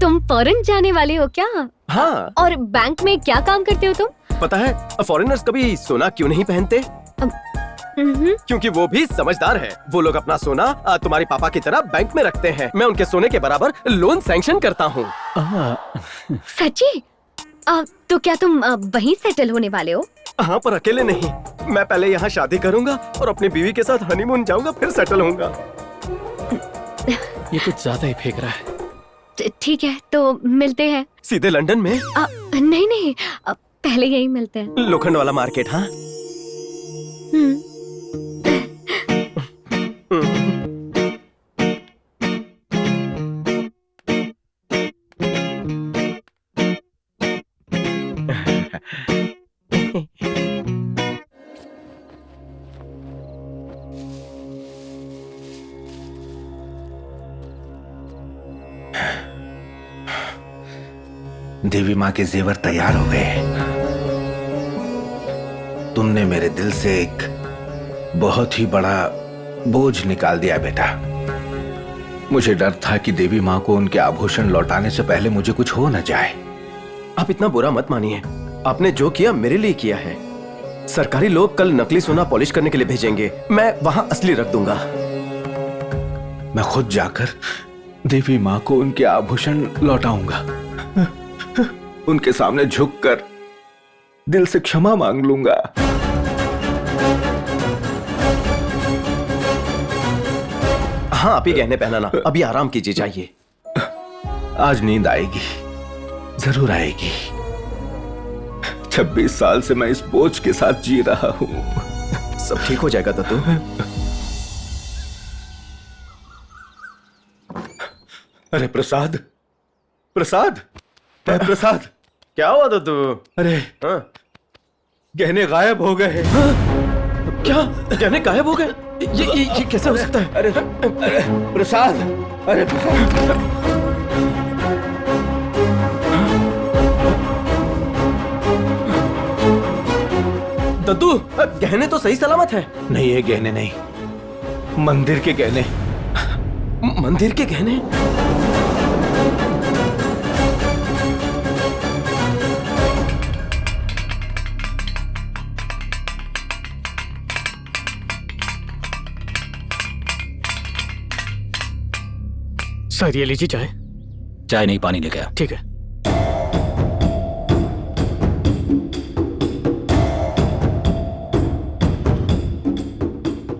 तुम फॉरेन जाने वाले हो क्या? हाँ। और बैंक में क्या काम करते हो तुम? पता है फॉरेनर्स कभी सोना क्यों नहीं पहनते? क्योंकि वो भी समझदार है। वो लोग अपना सोना तुम्हारे पापा की तरह बैंक में रखते हैं। मैं उनके सोने के बराबर लोन सैंक्शन करता हूँ। सच्ची? तो क्या तुम वहीं सेटल होने वाले हो? हाँ, पर अकेले नहीं। मैं पहले यहाँ शादी करूँगा और अपनी बीवी के साथ हनीमून जाऊँगा, फिर सेटल होऊंगा। ये कुछ ज्यादा ही फेंक रहा है। ठीक है, तो मिलते हैं। सीधे लंदन में? नहीं, पहले यही मिलते हैं। लोखंड वाला मार्केट। हाँ। देवी माँ के जेवर तैयार हो गए। तुमने मेरे दिल से एक बहुत ही बड़ा बोझ निकाल दिया बेटा। मुझे डर था कि देवी माँ को उनके आभूषण लौटाने से पहले मुझे कुछ हो न जाए। आप इतना बुरा मत मानिए। आपने जो किया मेरे लिए किया है। सरकारी लोग कल नकली सोना पॉलिश करने के लिए भेजेंगे। मैं वहां असली रख दूंगा। मैं खुद जाकर देवी माँ को उनके आभूषण लौटाऊंगा। उनके सामने झुककर दिल से क्षमा मांग लूंगा। हाँ, आप ही गहने पहनाना। अभी आराम कीजिए, जाइए। आज नींद आएगी, जरूर आएगी। 26 साल से मैं इस बोझ के साथ जी रहा हूं। सब ठीक हो जाएगा दत्तू। अरे प्रसाद, प्रसाद, प्रसाद, क्या हुआ दत्तू? अरे गहने गायब हो गए। क्या गहने गायब हो गए? ये कैसे हो सकता है? अरे प्रसाद, अरे प्रसाद। दद्दू, गहने तो सही सलामत है। नहीं, ये गहने नहीं, मंदिर के गहने। मंदिर के गहने? सर ये लीजिए चाय। चाय नहीं, पानी लेके आ। ठीक है।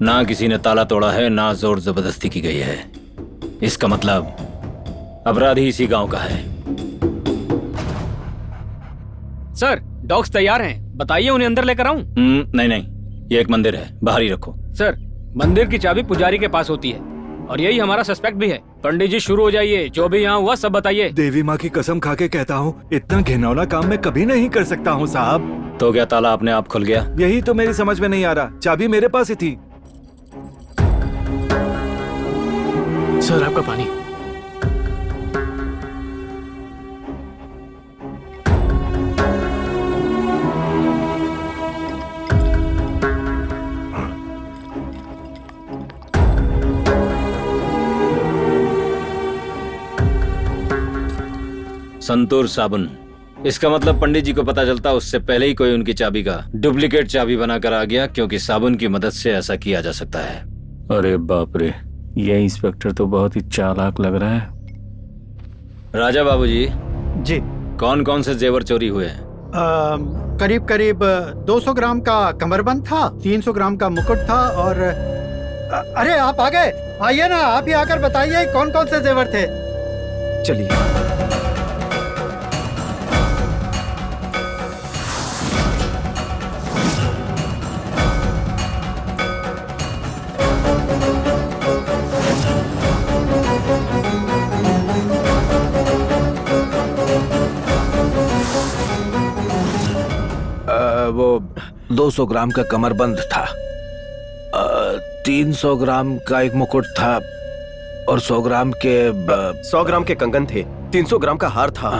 ना किसी ने ताला तोड़ा है, ना जोर जबरदस्ती की गई है। इसका मतलब अपराधी इसी गांव का है। सर डॉग्स तैयार हैं, बताइए उन्हें अंदर लेकर आऊं? नहीं, ये एक मंदिर है, बाहर ही रखो। सर मंदिर की चाबी पुजारी के पास होती है और यही हमारा सस्पेक्ट भी है। पंडित जी शुरू हो जाइए, जो भी यहाँ हुआ सब बताइए। देवी माँ की कसम खा के कहता हूँ, इतना घिनौना काम मैं कभी नहीं कर सकता हूँ साहब। तो क्या ताला अपने आप खुल गया? यही तो मेरी समझ में नहीं आ रहा। चाबी मेरे पास ही थी। सर आपका पानी। संतूर साबुन। इसका मतलब पंडित जी को पता चलता उससे पहले ही कोई उनकी चाबी का डुप्लीकेट चाबी बनाकर आ गया, क्योंकि साबुन की मदद से ऐसा किया जा सकता है। अरे बाप रे, ये इंस्पेक्टर तो बहुत ही चालाक लग रहा है। राजा बाबूजी जी, कौन कौन से जेवर चोरी हुए हैं? करीब करीब 200 ग्राम का कमरबंद था, 300 ग्राम का मुकुट था और अरे आप आ गए। आइए ना, आप ही आकर बताइए कौन कौन से जेवर थे। चलिए। वो 200 ग्राम का कमरबंद था, 300 ग्राम का एक मुकुट था और 100 ग्राम के कंगन थे, 300 ग्राम का हार था,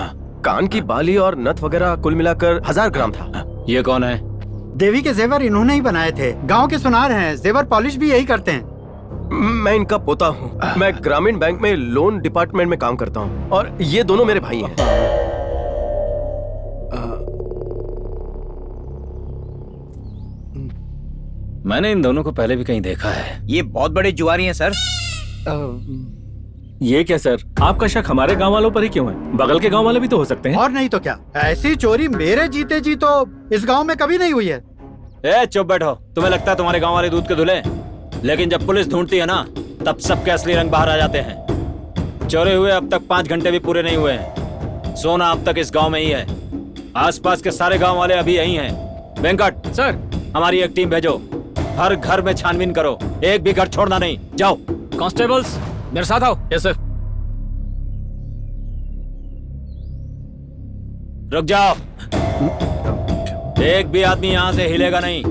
कान की बाली और नथ वगैरह कुल मिलाकर 1000 ग्राम था। ये कौन है? देवी के जेवर इन्होंने ही बनाए थे। गांव के सुनार हैं, जेवर पॉलिश भी यही करते हैं। मैं इनका पोता हूँ। मैं ग्रामीण बैंक में लोन डिपार्टमेंट में काम करता हूँ और ये दोनों मेरे भाई हैं। मैंने इन दोनों को पहले भी कहीं देखा है। ये बहुत बड़े जुआरी हैं सर। ये क्या सर, आपका शक हमारे गांव वालों पर ही क्यों है? बगल के गांव वाले भी तो हो सकते हैं। और नहीं तो क्या, ऐसी चोरी मेरे जीते जी तो इस गांव में कभी नहीं हुई है। ए चुप बैठो। तुम्हें लगता है तुम्हारे गांव वाले दूध के धुले, लेकिन जब पुलिस ढूंढती है ना तब सबके असली रंग बाहर आ जाते हैं। चोरी हुए अब तक 5 घंटे भी पूरे नहीं हुए हैं। सोना अब तक इस गांव में ही है। आसपास के सारे गांव वाले अभी यही हैं। वेंकट सर, हमारी एक टीम भेजो, हर घर में छानबीन करो, एक भी घर छोड़ना नहीं। जाओ। कांस्टेबल्स मेरे साथ आओ। Yes sir. रुक जाओ, एक भी आदमी यहाँ से हिलेगा नहीं।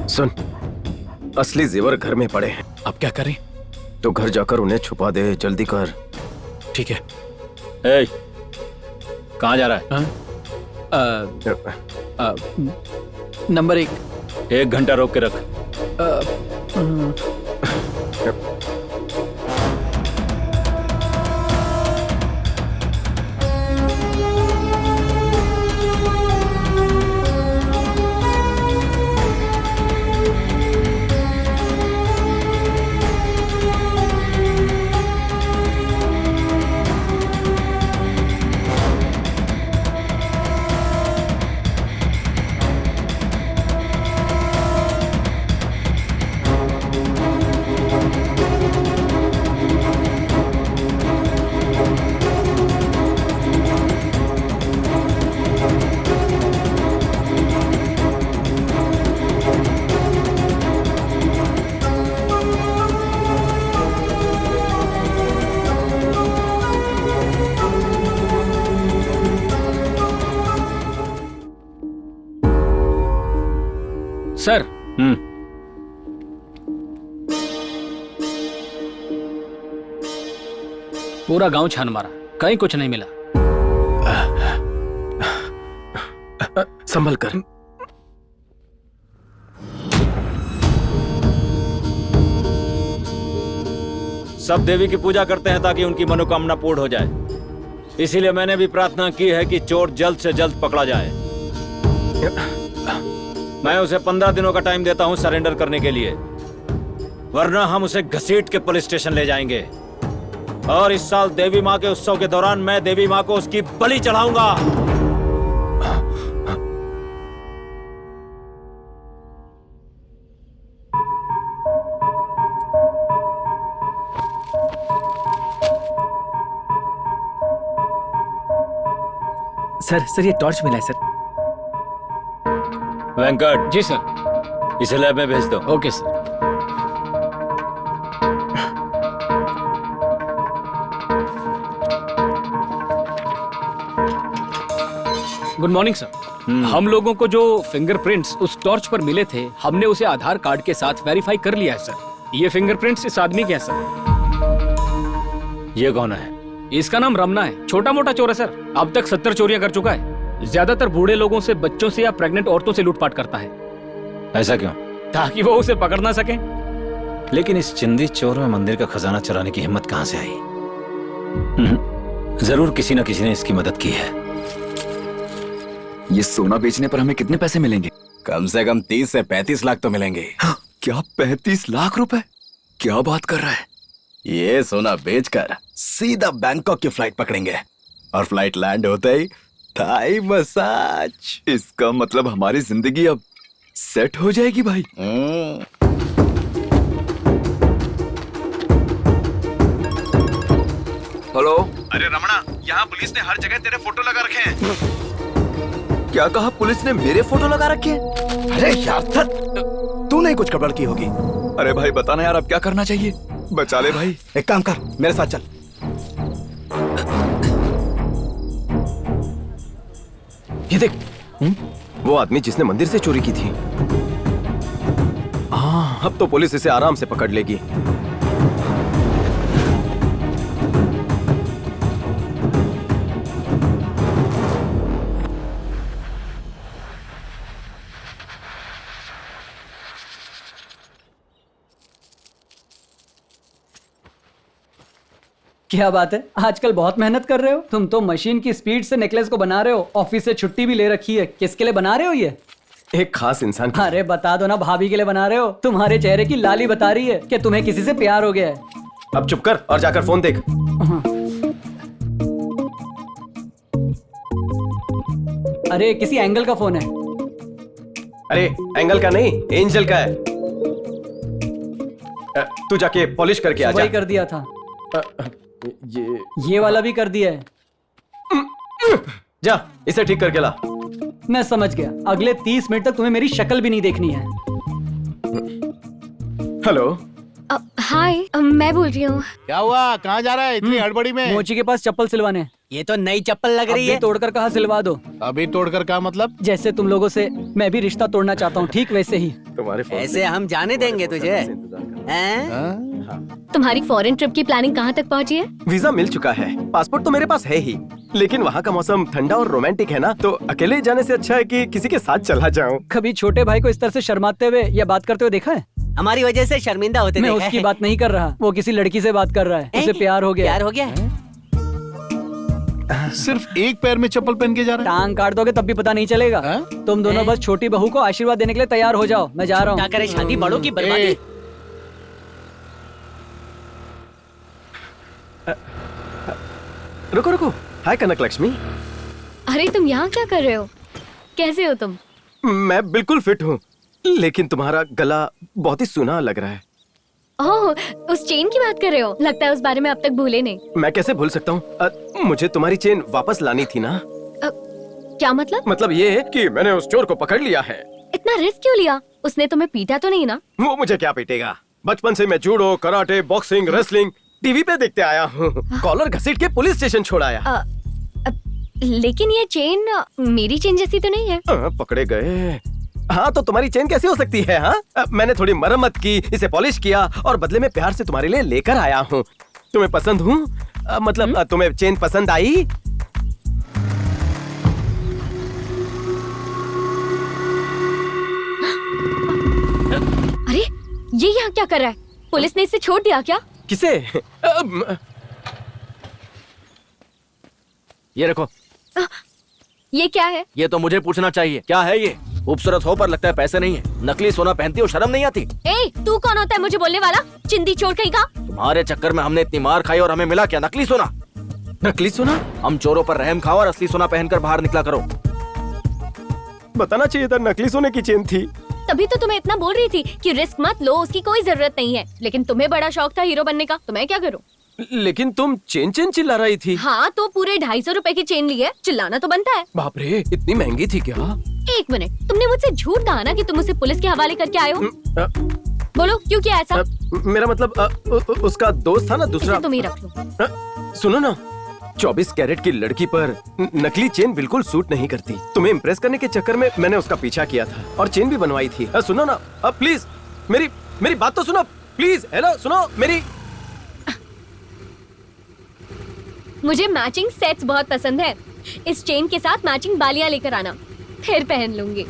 सुन, असली जेवर घर में पड़े हैं। अब क्या करें? तो घर जाकर उन्हें छुपा दे, जल्दी कर। ठीक है। ए, कहाँ जा रहा है? नंबर 1। 1 घंटा रोक के रख। सर, पूरा गांव छान मारा, कहीं कुछ नहीं मिला। संभल कर। सब देवी की पूजा करते हैं ताकि उनकी मनोकामना पूर्ण हो जाए। इसीलिए मैंने भी प्रार्थना की है कि चोर जल्द से जल्द पकड़ा जाए। मैं उसे 15 दिनों का टाइम देता हूं सरेंडर करने के लिए, वरना हम उसे घसीट के पुलिस स्टेशन ले जाएंगे। और इस साल देवी माँ के उत्सव के दौरान मैं देवी माँ को उसकी बलि चढ़ाऊंगा। सर ये टॉर्च मिला है सर। वेंकट। जी सर। इसे लैब में भेज दो। Okay sir. Good morning sir. हम लोगों को जो फिंगरप्रिंट्स उस टॉर्च पर मिले थे, हमने उसे आधार कार्ड के साथ वेरीफाई कर लिया है सर। ये फिंगरप्रिंट्स इस आदमी के हैं सर। ये कौन है? इसका नाम रमना है। छोटा मोटा चोर है सर। अब तक 70 चोरियां कर चुका है। ज्यादातर बूढ़े लोगों से, बच्चों से या प्रेग्नेंट औरतों से लूटपाट करता है। ऐसा क्यों? ताकि वो उसे पकड़ ना सके। लेकिन इस चिंदी चोर में मंदिर का खजाना चुराने की हिम्मत कहां से आई? जरूर किसी न किसी ने इसकी मदद की है। ये सोना बेचने पर हमें कितने पैसे मिलेंगे? कम से कम 30 से 35 लाख तो मिलेंगे। क्या 35 लाख रुपए? क्या बात कर रहा है? ये सोना बेचकर सीधा बैंकॉक की फ्लाइट पकड़ेंगे और फ्लाइट लैंड होते ही थाई मसाज। इसका मतलब हमारी जिंदगी अब सेट हो जाएगी भाई। हेलो। अरे रमणा, यहाँ पुलिस ने हर जगह तेरे फोटो लगा रखे हैं। क्या कहा? पुलिस ने मेरे फोटो लगा रखे हैं? अरे यार तूने कुछ गड़बड़ की होगी। अरे भाई बताना यार, अब क्या करना चाहिए? बचा ले भाई। एक काम कर, मेरे साथ चल। ये देख, वो आदमी जिसने मंदिर से चोरी की थी। हाँ, अब तो पुलिस इसे आराम से पकड़ लेगी। क्या बात है, आजकल बहुत मेहनत कर रहे हो। तुम तो मशीन की स्पीड से नेकलेस को बना रहे हो। ऑफिस से छुट्टी भी ले रखी है। किसके लिए बना रहे हो ये? एक खास इंसान की। अरे बता दो ना, भाभी के लिए बना रहे हो। तुम्हारे चेहरे की लाली बता रही है कि तुम्हें किसी से प्यार हो गया है। अब चुप कर और जाकर फोन देख। अरे किसी एंगल का फोन है। अरे एंगल का नहीं, एंजल का है। तू जाके पॉलिश करके आ जा। वही कर दिया था। ये वाला भी कर दिया है। जा इसे ठीक करके ला। मैं समझ गया, अगले 30 मिनट तक तुम्हें मेरी शक्ल भी नहीं देखनी है। हेलो। हाय, मैं बोल रही हूँ। क्या हुआ, कहाँ जा रहा है इतनी हड़बड़ी में? मोची के पास चप्पल सिलवाने। ये तो नई चप्पल लग रही है। तोड़कर कहाँ सिलवा दो। अभी तोड़कर क्या मतलब? जैसे तुम लोगों से मैं भी रिश्ता तोड़ना चाहता हूँ, ठीक वैसे ही। तुम्हारे ऐसे हम जाने देंगे तुझे? तुम्हारी फॉरेन ट्रिप की प्लानिंग कहाँ तक पहुँची है? वीजा मिल चुका है, पासपोर्ट तो मेरे पास है ही, लेकिन वहाँ का मौसम ठंडा और रोमांटिक है ना, तो अकेले जाने से अच्छा है कि किसी के साथ चला जाऊँ। कभी छोटे भाई को इस तरह से शर्माते हुए या बात करते हुए देखा है? हमारी वजह से शर्मिंदा होते मैं उसकी बात नहीं कर रहा, वो किसी लड़की से बात कर रहा है। उसे प्यार हो गया। प्यार हो गया? सिर्फ एक पैर में चप्पल पहन के जा रहा है? टांग काट दोगे तब भी पता नहीं चलेगा। तुम दोनों बस छोटी बहू को आशीर्वाद देने के लिए तैयार हो जाओ, मैं जा रहा हूँ। क्या करे, शादी बड़ों की बर्बादी। रुको रुको। हाय कनक लक्ष्मी। अरे तुम यहाँ क्या कर रहे हो? कैसे हो तुम? मैं बिल्कुल फिट हूँ, लेकिन तुम्हारा गला बहुत ही सूना लग रहा है। ओह, उस चेन की बात कर रहे हो? लगता है उस बारे में अब तक भूले नहीं। मैं कैसे भूल सकता हूँ? मुझे तुम्हारी चेन वापस लानी थी ना। क्या मतलब? मतलब ये है कि मैंने उस चोर को पकड़ लिया है। इतना रिस्क क्यों लिया? उसने तुम्हें पीटा तो नहीं ना? वो मुझे क्या पीटेगा? बचपन से मैं judo, karate, boxing, wrestling TV पे देखते आया हूँ। कॉलर घसीट के पुलिस स्टेशन छोड़ाया। लेकिन ये चेन मेरी चेन जैसी तो नहीं है। पकड़े गए। हाँ तो तुम्हारी चेन कैसी हो सकती है? हाँ मैंने थोड़ी मरम्मत की, इसे पॉलिश किया और बदले में प्यार से तुम्हारे लिए लेकर आया हूँ। तुम्हें पसंद हूँ? मतलब तुम्हें चेन पसंद आई? अरे ये यहाँ क्या कर रहा है? पुलिस ने इसे छोड़ दिया क्या? किसे? ये रखो। ये क्या है? ये तो मुझे पूछना चाहिए, क्या है ये? खूबसूरत हो पर लगता है पैसे नहीं है। नकली सोना पहनती हो, शर्म नहीं आती? ए, तू कौन होता है मुझे बोलने वाला? चिंदी चोर कहीं का? तुम्हारे चक्कर में हमने इतनी मार खाई और हमें मिला क्या? नकली सोना। नकली सोना? हम चोरों पर रहम खाओ और असली सोना पहनकर बाहर निकला करो। बताना चाहिए था नकली सोने की चेन थी। तभी तो तुम्हें इतना बोल रही थी कि रिस्क मत लो, उसकी कोई जरूरत नहीं है। लेकिन तुम्हें बड़ा शौक था हीरो बनने का, तो मैं क्या करूं? लेकिन तुम चेन चेन चिल्ला रही थी। हाँ तो पूरे 250 रुपए की चेन ली है, चिल्लाना तो बनता है। बाप रे, इतनी महंगी थी क्या? एक मिनट, तुमने मुझसे झूठ कहा ना कि तुम उसे पुलिस के हवाले करके आए हो? बोलो क्यों किया ऐसा? मेरा मतलब उसका दोस्त था ना दूसरा। तुम ही रख लो। सुनो ना, 24 कैरेट की लड़की पर नकली चेन बिल्कुल सूट नहीं करती। तुम्हें इम्प्रेस करने के चक्कर में मैंने उसका पीछा किया था और चेन भी बनवाई थी। सुनो ना, प्लीज मेरी बात तो सुनो प्लीज। हेलो सुनो मेरी। मुझे मैचिंग सेट्स बहुत पसंद है। इस चेन के साथ मैचिंग बालियां लेकर आना, फिर पहन लूंगी।